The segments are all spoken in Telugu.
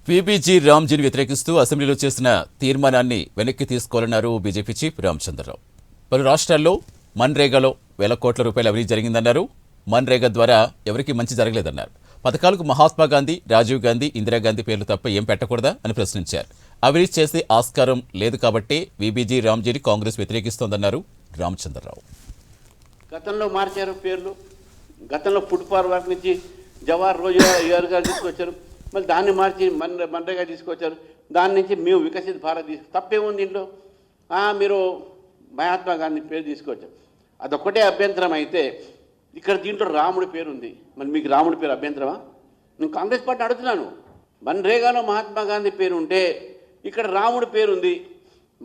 పీబీజీ రామ్జీని వ్యతిరేకిస్తూ అసెంబ్లీలో చేసిన తీర్మానాన్ని వెనక్కి తీసుకోవాలన్నారు బీజేపీ చీఫ్ రామచంద్రరావు. పలు రాష్ట్రాల్లో మన్రేగాలో వేల కోట్ల రూపాయల అవినీతి జరిగిందన్నారు. మన్రేగా ద్వారా ఎవరికీ మంచి జరగలేదన్నారు. పథకాలకు మహాత్మాగాంధీ, రాజీవ్ గాంధీ, ఇందిరాగాంధీ పేర్లు తప్ప ఏం పెట్టకూడదా అని ప్రశ్నించారు. అవినీతి చేసే ఆస్కారం లేదు కాబట్టే పీబీజీ రామ్జీని కాంగ్రెస్ వ్యతిరేకిస్తోందన్నారు రామచంద్రరావు. గతంలో మార్చారు పేర్లు. గతంలో ఫుట్పాత్ వర్క్ నుంచి జవహర్ రోజు గారు తీసుకొచ్చారు. మళ్ళీ దాన్ని మార్చి మన్రేగా తీసుకొచ్చారు. దాని నుంచి మేము వికసిత్ భారత్ తప్పేముంది దీంట్లో? మీరు మహాత్మా గాంధీ పేరు తీసుకొచ్చారు, అదొక్కటే అభ్యంతరం అయితే ఇక్కడ దీంట్లో రాముడి పేరు ఉంది. మరి మీకు రాముడి పేరు అభ్యంతరమా? నేను కాంగ్రెస్ పార్టీ అడుగుతున్నాను. మన్రేగాలో మహాత్మా గాంధీ పేరు ఉంటే ఇక్కడ రాముడి పేరు ఉంది.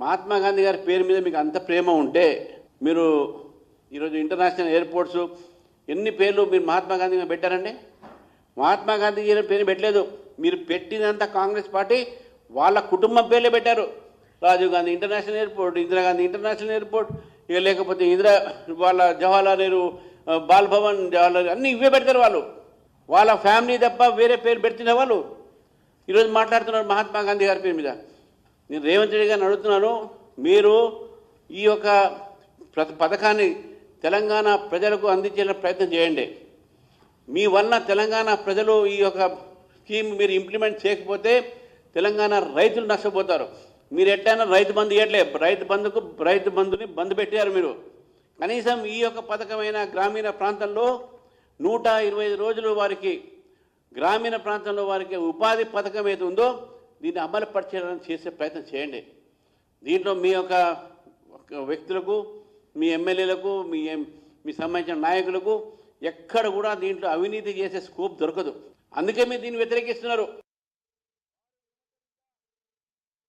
మహాత్మా గాంధీ గారి పేరు మీద మీకు అంత ప్రేమ ఉంటే మీరు ఈరోజు ఇంటర్నేషనల్ ఎయిర్పోర్ట్స్ ఎన్ని పేర్లు మీరు మహాత్మా గాంధీ గారు పెట్టారండి? మహాత్మా గాంధీ గారి పేరు పెట్టలేదు. మీరు పెట్టినంత కాంగ్రెస్ పార్టీ వాళ్ళ కుటుంబం పేర్లే పెట్టారు. Rajiv Gandhi international airport, Indira Gandhi international airport, ఇక లేకపోతే వాళ్ళ జవహర్లాల్ నెహ్రూ బాల్ భవన్, జవహర్లాల్ అన్నీ ఇవే పెడతారు వాళ్ళు. వాళ్ళ ఫ్యామిలీ తప్ప వేరే పేరు పెడుతున్న వాళ్ళు ఈరోజు మాట్లాడుతున్నారు మహాత్మా గాంధీ గారి పేరు మీద. నేను రేవంత్ రెడ్డి గారిని అడుగుతున్నాను, మీరు ఈ యొక్క పథకాన్ని తెలంగాణ ప్రజలకు అందించే ప్రయత్నం చేయండి. మీ వల్ల తెలంగాణ ప్రజలు ఈ యొక్క స్కీమ్ మీరు ఇంప్లిమెంట్ చేయకపోతే తెలంగాణ రైతులు నష్టపోతారు. మీరు ఎట్టైనా రైతు బంధు ఇవ్వట్లే. రైతు బంధుని బంద్ పెట్టారు మీరు. కనీసం ఈ యొక్క పథకమైన గ్రామీణ ప్రాంతంలో 125 రోజులు వారికి గ్రామీణ ప్రాంతంలో వారికి ఉపాధి పథకం ఏది ఉందో దీన్ని అమలు పరిచేయడానికి చేసే ప్రయత్నం చేయండి. దీంట్లో మీ యొక్క వ్యక్తులకు, మీ ఎమ్మెల్యేలకు, మీ సంబంధించిన నాయకులకు ఎక్కడ కూడా దీంట్లో అవినీతి చేసే స్కోప్ దొరకదు. అందుకే మీరు దీన్ని వ్యతిరేకిస్తున్నారు.